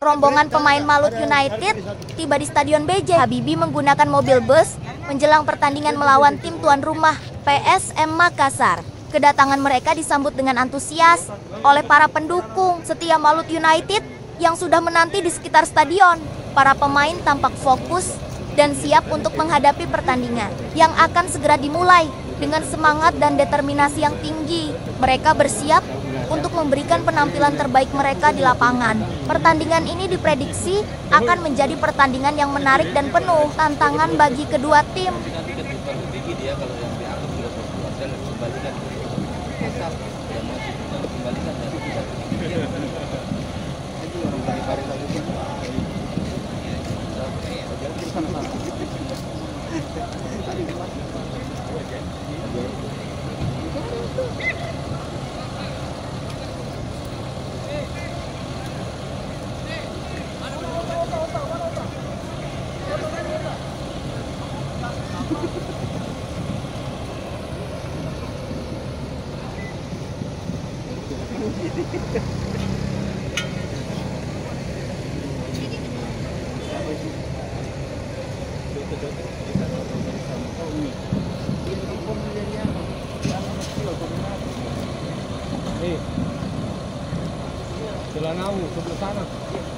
Rombongan pemain Malut United tiba di Stadion BJ Habibie menggunakan mobil bus menjelang pertandingan melawan tim tuan rumah PSM Makassar. Kedatangan mereka disambut dengan antusias oleh para pendukung setia Malut United yang sudah menanti di sekitar stadion. Para pemain tampak fokus dan siap untuk menghadapi pertandingan yang akan segera dimulai. Dengan semangat dan determinasi yang tinggi, mereka bersiap untuk memberikan penampilan terbaik mereka di lapangan. Pertandingan ini diprediksi akan menjadi pertandingan yang menarik dan penuh tantangan bagi kedua tim. Jalan Awu sebelah sana.